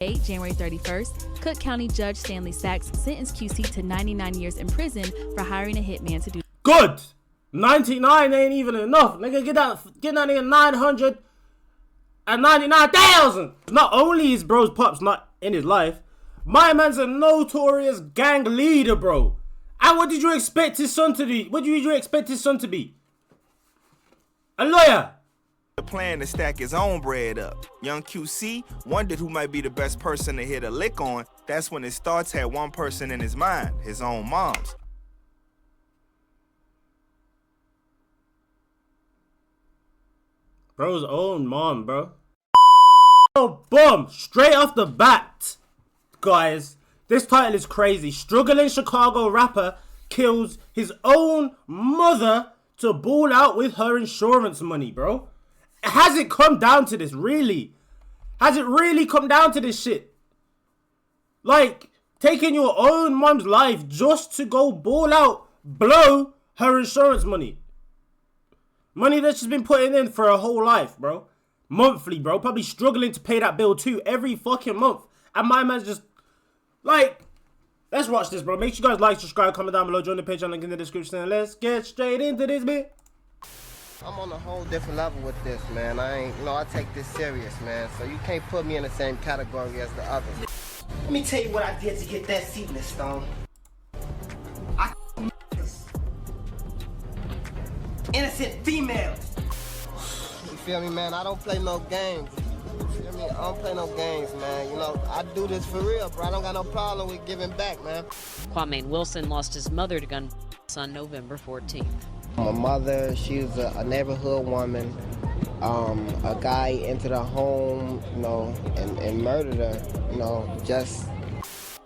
January 31st, Cook County Judge Stanley Sachs sentenced QC to 99 years in prison for hiring a hitman to do. Good! 99 ain't even enough. Nigga, get that nigga 999,000. Not only is bro's pops not in his life, my man's a notorious gang leader, bro. And what did you expect his son to be? What did you expect his son to be? A lawyer. The plan to stack his own bread up. Young QC wondered who might be the best person to hit a lick on. That's when his thoughts had one person in his mind, his own mom's. Bro's own mom, bro. Oh, boom! Straight off the bat, guys. This title is crazy. Struggling Chicago rapper kills his own mother to ball out with her insurance money, bro. Has it come down to this, really? Has it really come down to this shit? Like, taking your own mom's life just to go ball out, blow her insurance money. Money that she's been putting in for her whole life, bro. Monthly, bro. Probably struggling to pay that bill too every fucking month. And my man's just, like, let's watch this, bro. Make sure you guys like, subscribe, comment down below, join the page, link in the description, and let's get straight into this bit. I'm on a whole different level with this, man. I take this serious, man. So you can't put me in the same category as the others. Let me tell you what I did to get that seat, Miss Stone. I innocent females. You feel me, man? I don't play no games. You feel me? I don't play no games, man. You know, I do this for real, bro. I don't got no problem with giving back, man. Kwame Wilson lost his mother to gun on November 14th. My mother, she was a neighborhood woman. A guy entered her home, you know, and murdered her, you know, just.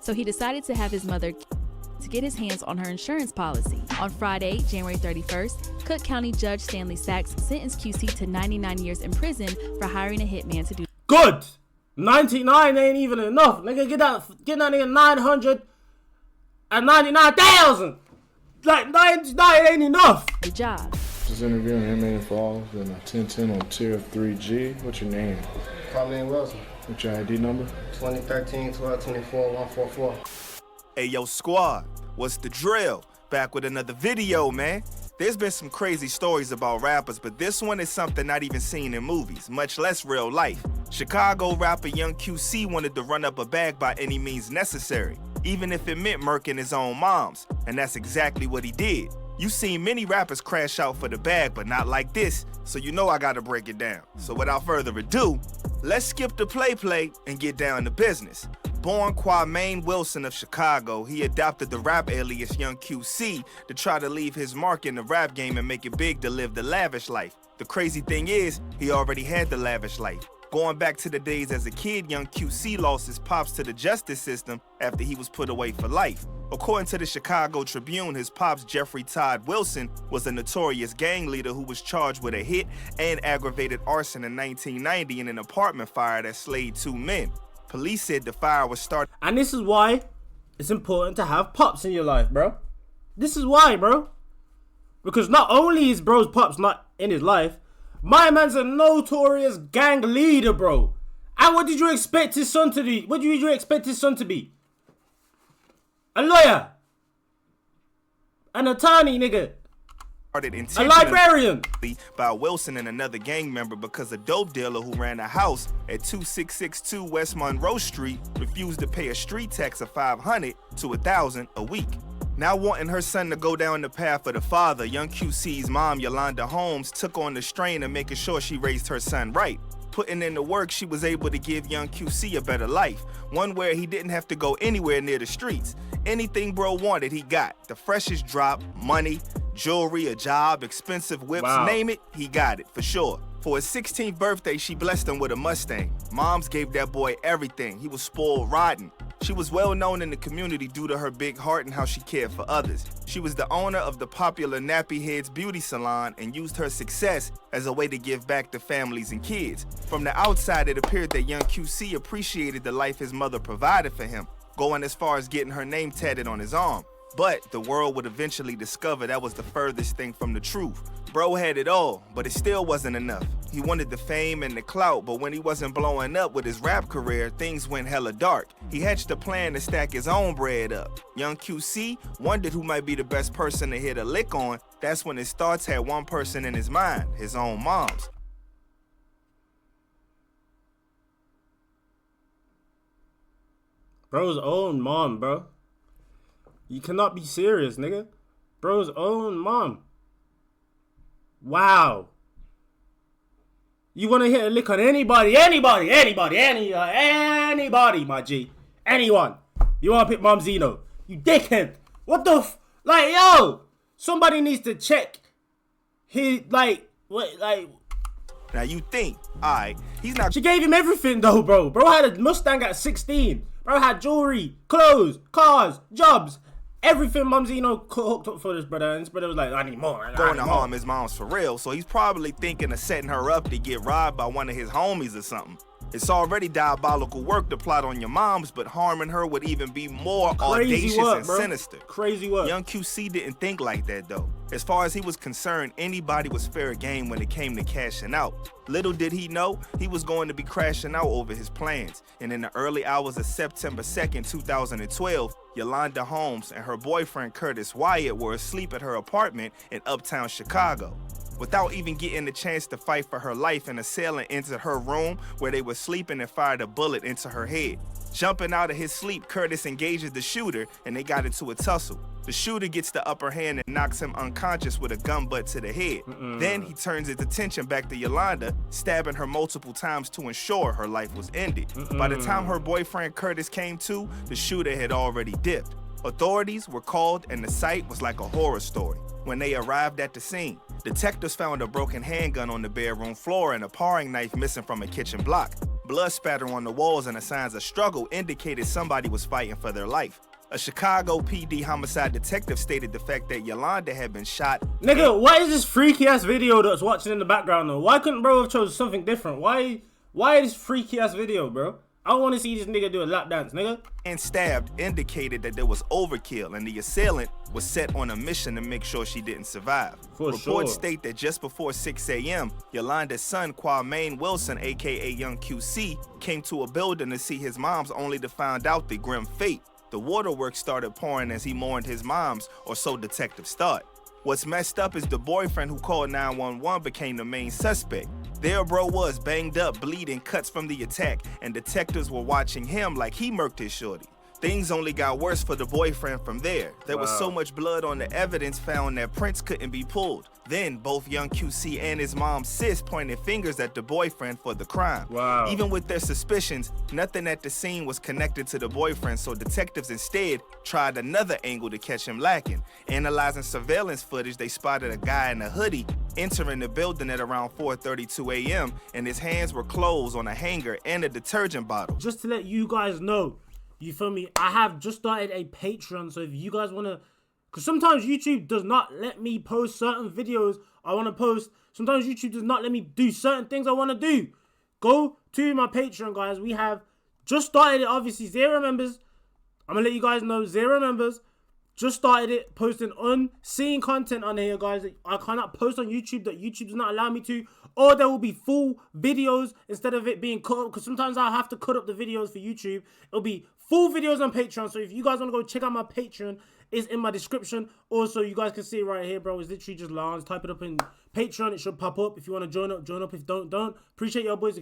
So he decided to have his mother to get his hands on her insurance policy. On Friday, January 31st, Cook County Judge Stanley Sachs sentenced QC to 99 years in prison for hiring a hitman to do. Good! 99 ain't even enough. Nigga, get that nigga 999,000. Like, 99 ain't enough. The job. Just interviewing him in Falls in a 1010 on Tier 3G. What's your name? Kwame Wilson. What's your ID number? 2013-12-24-144. Hey, yo, squad, what's the drill? Back with another video, man. There's been some crazy stories about rappers, but this one is something not even seen in movies, much less real life. Chicago rapper Young QC wanted to run up a bag by any means necessary, even if it meant murking his own moms, and that's exactly what he did. You've seen many rappers crash out for the bag, but not like this, so you know I gotta break it down. So without further ado, let's skip the play and get down to business. Born Kwame Wilson of Chicago, he adopted the rap alias Young QC to try to leave his mark in the rap game and make it big to live the lavish life. The crazy thing is, he already had the lavish life. Going back to the days as a kid, Young QC lost his pops to the justice system after he was put away for life. According to the Chicago Tribune, his pops, Jeffrey Todd Wilson, was a notorious gang leader who was charged with a hit and aggravated arson in 1990 in an apartment fire that slayed 2 men. Police said the fire was started. And this is why it's important to have pops in your life, bro. This is why, bro. Because not only is bro's pops not in his life, my man's a notorious gang leader, bro. And what did you expect his son to be? What did you expect his son to be? A lawyer. An attorney, nigga. A librarian. By Wilson and another gang member because a dope dealer who ran a house at 2662 West Monroe Street refused to pay a street tax of $500 to $1,000 a week. Now wanting her son to go down the path of the father, Young QC's mom, Yolanda Holmes, took on the strain of making sure she raised her son right. Putting in the work, she was able to give Young QC a better life, one where he didn't have to go anywhere near the streets. Anything bro wanted, he got. The freshest drop, money, jewelry, a job, expensive whips, name it, he got it, for sure. For his 16th birthday, she blessed him with a Mustang. Moms gave that boy everything. He was spoiled rotten. She was well known in the community due to her big heart and how she cared for others. She was the owner of the popular Nappy Heads beauty salon and used her success as a way to give back to families and kids. From the outside, it appeared that Young QC appreciated the life his mother provided for him, going as far as getting her name tatted on his arm. But the world would eventually discover that was the furthest thing from the truth. Bro had it all, but it still wasn't enough. He wanted the fame and the clout, but when he wasn't blowing up with his rap career, things went hella dark. He hatched a plan to stack his own bread up. Young QC wondered who might be the best person to hit a lick on. That's when his thoughts had one person in his mind, his own mom's. Bro's own mom, bro. You cannot be serious, nigga. Bro's own mom. Wow. You want to hit a lick on anybody, my G. Anyone. You want to pick Mom Zeno. You dickhead. What the like, yo. Somebody needs to check. Now you think, alright, he's not. She gave him everything though, bro. Bro had a Mustang at 16. Bro had jewelry, clothes, cars, jobs. Everything Mom Zeno hooked up for this brother, and this brother was like, I need more. Going to harm his mom's for real, so he's probably thinking of setting her up to get robbed by one of his homies or something. It's already diabolical work to plot on your moms, but harming her would even be more audacious and sinister. Crazy work. Young QC didn't think like that though. As far as he was concerned, anybody was fair game when it came to cashing out. Little did he know, he was going to be crashing out over his plans. And in the early hours of September 2nd, 2012, Yolanda Holmes and her boyfriend Curtis Wyatt were asleep at her apartment in uptown Chicago. Without even getting the chance to fight for her life, an assailant entered her room where they were sleeping and fired a bullet into her head. Jumping out of his sleep, Curtis engages the shooter and they got into a tussle. The shooter gets the upper hand and knocks him unconscious with a gun butt to the head. Then he turns his attention back to Yolanda, stabbing her multiple times to ensure her life was ended. By the time her boyfriend Curtis came to, the shooter had already dipped. Authorities were called and the site was like a horror story. When they arrived at the scene, detectives found a broken handgun on the bedroom floor and a paring knife missing from a kitchen block. Blood spatter on the walls and the signs of struggle indicated somebody was fighting for their life. A Chicago PD homicide detective stated the fact that Yolanda had been shot. Nigga, what is this freaky ass video that's watching in the background though? Why couldn't bro have chosen something different? Why this freaky ass video, bro? I don't want to see this nigga do a lap dance, nigga. And stabbed indicated that there was overkill and the assailant was set on a mission to make sure she didn't survive. Reports state that just before 6 a.m., Yolanda's son, Kwame Wilson, aka Young QC, came to a building to see his moms only to find out the grim fate. The waterworks started pouring as he mourned his moms, or so detectives thought. What's messed up is the boyfriend who called 911 became the main suspect. There bro was, banged up, bleeding, cuts from the attack, and detectives were watching him like he murked his shorty. Things only got worse for the boyfriend from there. There was so much blood on the evidence found that prints couldn't be pulled. Then both Young QC and his mom sis pointed fingers at the boyfriend for the crime. Even with their suspicions, nothing at the scene was connected to the boyfriend, so detectives instead tried another angle to catch him lacking. Analyzing surveillance footage, they spotted a guy in a hoodie entering the building at around 4:32 a.m. and his hands were closed on a hanger and a detergent bottle. Just to let you guys know, you feel me? I have just started a Patreon, so if you guys want to, because sometimes YouTube does not let me post certain videos I want to post. Sometimes YouTube does not let me do certain things I want to do. Go to my Patreon, guys. We have just started it, obviously, 0 members. I'm going to let you guys know, 0 members. Just started it, posting unseen content on here, guys. I cannot post on YouTube that YouTube does not allow me to. Or there will be full videos instead of it being cut up. Because sometimes I'll have to cut up the videos for YouTube. It'll be full videos on Patreon. So if you guys want to go check out my Patreon, it's in my description. Also, you guys can see it right here, bro. It's literally just Lance. Type it up in Patreon. It should pop up. If you want to join up, join up. If don't. Appreciate y'all boys.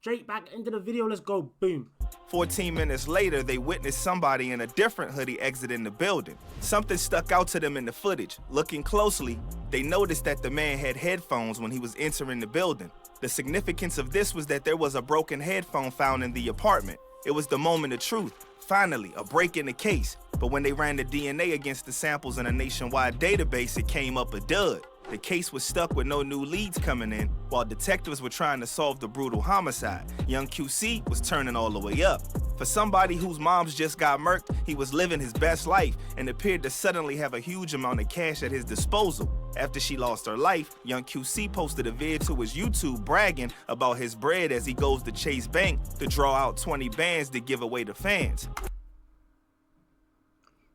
Straight back into the video. Let's go. Boom. 14 minutes later, they witnessed somebody in a different hoodie exiting the building. Something stuck out to them in the footage. Looking closely, they noticed that the man had headphones when he was entering the building. The significance of this was that there was a broken headphone found in the apartment. It was the moment of truth. Finally, a break in the case. But when they ran the DNA against the samples in a nationwide database, it came up a dud. The case was stuck with no new leads coming in, while detectives were trying to solve the brutal homicide. Young QC was turning all the way up. For somebody whose moms just got murked, he was living his best life and appeared to suddenly have a huge amount of cash at his disposal. After she lost her life, Young QC posted a vid to his YouTube bragging about his bread as he goes to Chase Bank to draw out 20 bands to give away to fans.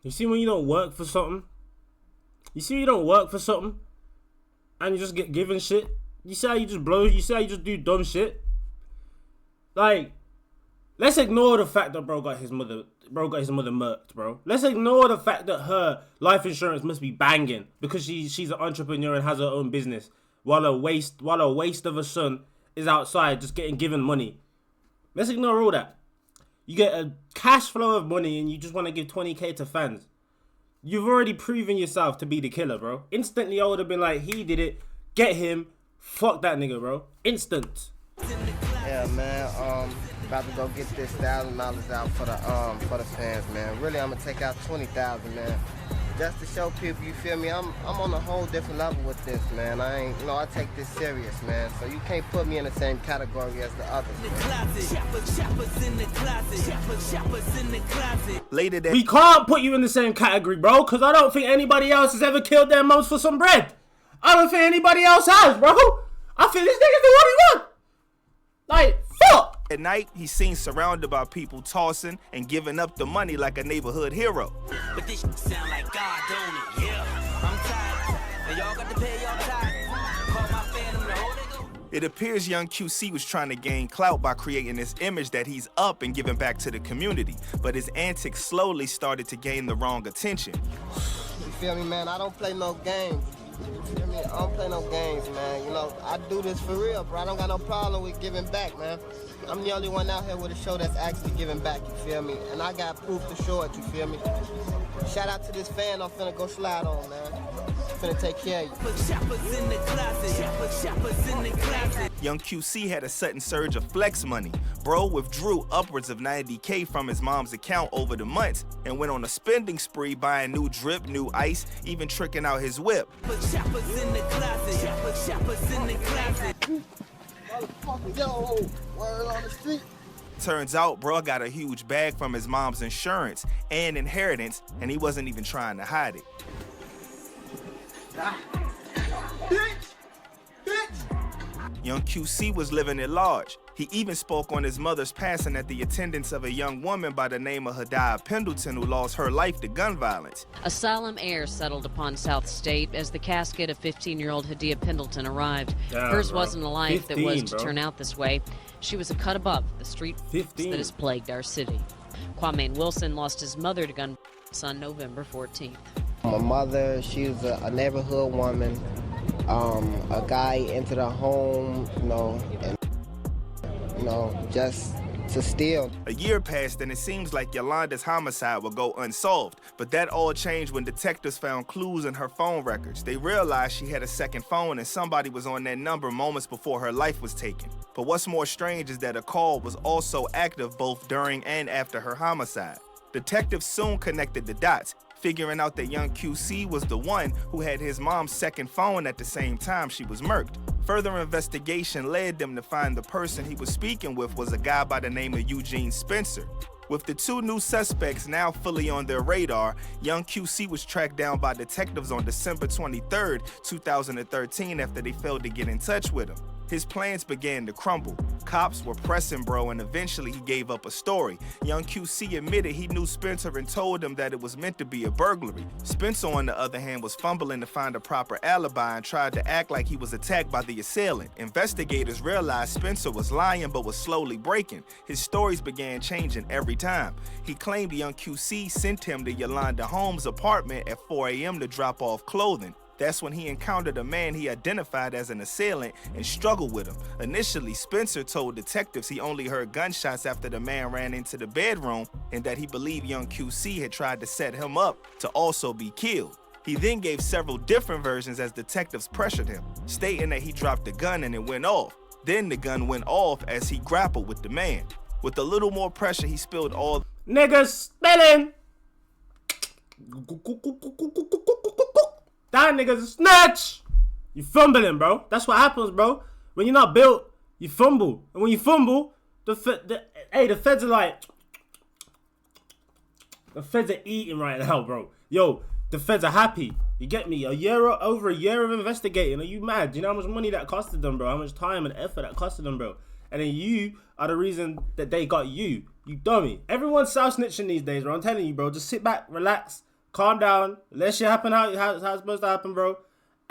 You see when you don't work for something? You see when you don't work for something? And you just get given shit? You see how you just blow? You see how you just do dumb shit? Like, let's ignore the fact that bro got his mother murked, bro. Let's ignore the fact that her life insurance must be banging because she's an entrepreneur and has her own business, while a waste of a son is outside just getting given money. Let's ignore all that. You get a cash flow of money and you just want to give 20k to fans. You've already proven yourself to be the killer, bro. Instantly, I would have been like, he did it. Get him. Fuck that nigga, bro. Instant. Yeah, man. About to go get this $1,000 out for the fans, man. Really, I'm gonna take out 20,000, man. Just to show people, you feel me? I'm on a whole different level with this, man. I take this serious, man. So you can't put me in the same category as the others. Later that We can't put you in the same category, bro, because I don't think anybody else has ever killed their mums for some bread. I don't think anybody else has, bro. I think this nigga's the one he want. Like, fuck. at night, he's seen surrounded by people tossing and giving up the money like a neighborhood hero. But this sound like God, don't it? Yeah, I'm tired, and y'all got to pay y'all tithes. Call my phantom the Holy Ghost. It appears young QC was trying to gain clout by creating this image that he's up and giving back to the community, but his antics slowly started to gain the wrong attention. You feel me, man? I don't play no games. You feel me? I don't play no games, man. You know, I do this for real, bro. I don't got no problem with giving back, man. I'm the only one out here with a show that's actually giving back, you feel me? And I got proof to show it, you feel me? Shout out to this fan I'm finna go slide on, man. Finna take care of you. Put shoppers in the closet. Put shoppers in the closet. Young QC had a sudden surge of flex money. Bro withdrew upwards of 90K from his mom's account over the months and went on a spending spree buying new drip, new ice, even tricking out his whip. Put shoppers in the closet. Put shoppers in the closet. Motherfucker, yo, word on the street. Turns out, bro got a huge bag from his mom's insurance and inheritance, and he wasn't even trying to hide it. Young QC was living at large. He even spoke on his mother's passing at the attendance of a young woman by the name of Hadiah Pendleton, who lost her life to gun violence. A solemn air settled upon South State as the casket of 15-year-old Hadiah Pendleton arrived. Damn, Hers bro. wasn't a life that was 15, to bro. turn out this way. She was a cut above the street 15. that has plagued our city. Kwame Wilson lost his mother to gun on November 14th. My mother, she was a neighborhood woman. A guy entered her home, just to steal. A year passed and it seems like Yolanda's homicide would go unsolved, but that all changed when detectives found clues in her phone records. They realized she had a second phone and somebody was on that number moments before her life was taken. But what's more strange is that a call was also active both during and after her homicide. Detectives soon connected the dots, figuring out that young QC was the one who had his mom's second phone at the same time she was murked. Further investigation led them to find the person he was speaking with was a guy by the name of Eugene Spencer. With the two new suspects now fully on their radar, young QC was tracked down by detectives on December 23rd, 2013 after they failed to get in touch with him. His plans began to crumble. Cops were pressing bro and eventually he gave up a story. Young QC admitted he knew Spencer and told him that it was meant to be a burglary. Spencer, on the other hand, was fumbling to find a proper alibi and tried to act like he was attacked by the assailant. Investigators realized Spencer was lying but was slowly breaking. His stories began changing every time. He claimed young QC sent him to Yolanda Holmes' apartment at 4 a.m. to drop off clothing. That's when he encountered a man he identified as an assailant and struggled with him. Initially, Spencer told detectives he only heard gunshots after the man ran into the bedroom and that he believed young QC had tried to set him up to also be killed. He then gave several different versions as detectives pressured him, stating that he dropped the gun and it went off. Then the gun went off as he grappled with the man. With a little more pressure, he spilled all Niggas spelling. That nigga's a snatch. You fumbling, bro. That's what happens, bro. When you're not built, you fumble. And when you fumble, the feds are like, the feds are eating right now, bro. Yo, the feds are happy. You get me? Over a year of investigating. Are you mad? Do you know how much money that costed them, bro? How much time and effort that costed them, bro? And then you are the reason that they got you. You dummy. Everyone's self-snitching these days, bro. I'm telling you, bro. Just sit back, relax, calm down. Let shit happen how it's supposed to happen, bro.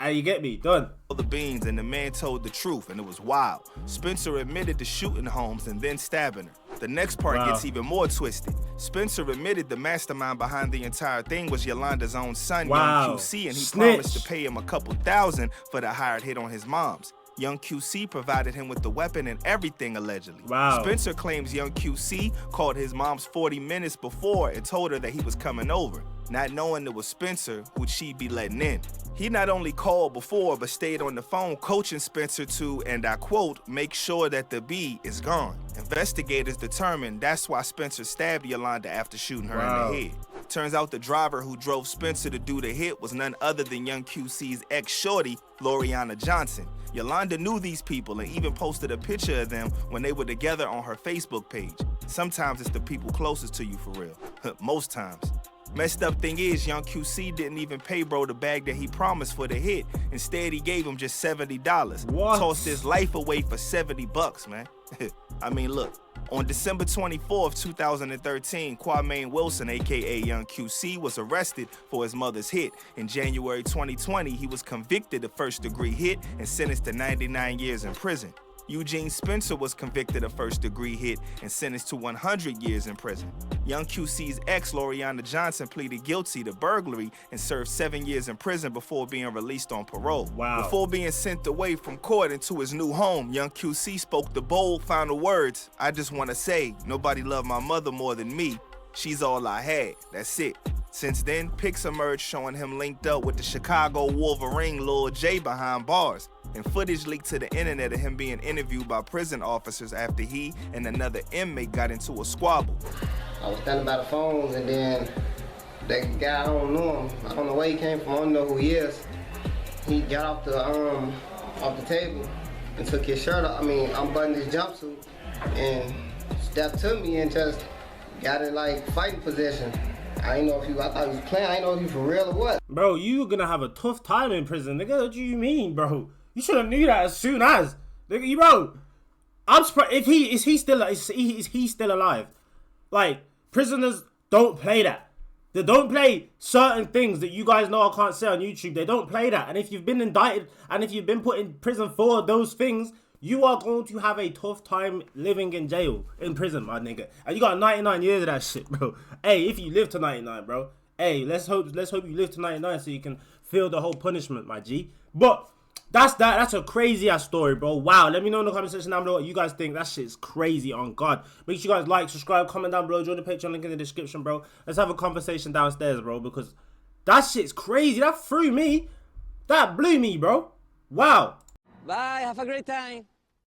And you get me? Done. The beans, and the man told the truth, and it was wild. Spencer admitted to shooting Holmes and then stabbing her. The next part gets even more twisted. Spencer admitted the mastermind behind the entire thing was Yolanda's own son, Young QC, and he promised to pay him a couple $1,000 for the hired hit on his mom's. Young QC provided him with the weapon and everything, allegedly. Spencer claims Young QC called his mom's 40 minutes before and told her that he was coming over, not knowing it was Spencer who she'd be letting in. He not only called before, but stayed on the phone coaching Spencer to, and I quote, make sure that the B is gone. Investigators determined that's why Spencer stabbed Yolanda after shooting her in the head. Turns out the driver who drove Spencer to do the hit was none other than Young QC's ex-shorty, Loriana Johnson. Yolanda knew these people and even posted a picture of them when they were together on her Facebook page. Sometimes it's the people closest to you for real. Most times. Messed up thing is, Young QC didn't even pay bro the bag that he promised for the hit. Instead, he gave him just $70. Tossed his life away for $70, man. I mean, look. On December 24th, 2013, Kwame Wilson, aka Young QC, was arrested for his mother's hit. In January 2020, he was convicted of first-degree hit and sentenced to 99 years in prison. Eugene Spencer was convicted of first-degree hit and sentenced to 100 years in prison. Young QC's ex, Loriana Johnson, pleaded guilty to burglary and served 7 years in prison before being released on parole. Before being sent away from court into his new home, Young QC spoke the bold final words, "I just want to say, nobody loved my mother more than me. She's all I had. That's it." Since then, pics emerged showing him linked up with the Chicago Wolverine Lil J behind bars, and footage leaked to the internet of him being interviewed by prison officers after he and another inmate got into a squabble. I was standing by the phones, and then that guy, I don't know him. I don't know where he came from. I don't know who he is. He got off the table and took his shirt off. I mean, unbuttoned his jumpsuit and stepped to me and just got in like fighting position. I didn't know if I thought he was playing. I didn't know if he was for real or what. Bro, you gonna have a tough time in prison, nigga. What do you mean, bro? You should have knew that as soon as, nigga. Bro, I'm surprised if is he still alive? Like, prisoners don't play that. They don't play certain things that you guys know I can't say on YouTube. They don't play that. And if you've been indicted and if you've been put in prison for those things, you are going to have a tough time living in jail, in prison, my nigga. And you got 99 years of that shit, bro. Hey, if you live to 99, bro. Hey, let's hope you live to 99 so you can feel the whole punishment, my G. But that's that. That's a crazy ass story, bro. Wow. Let me know in the comment section down below what you guys think. That shit is crazy, on God. Make sure you guys like, subscribe, comment down below. Join the Patreon link in the description, bro. Let's have a conversation downstairs, bro, because that shit's crazy. That threw me. That blew me, bro. Wow. Bye, have a great time.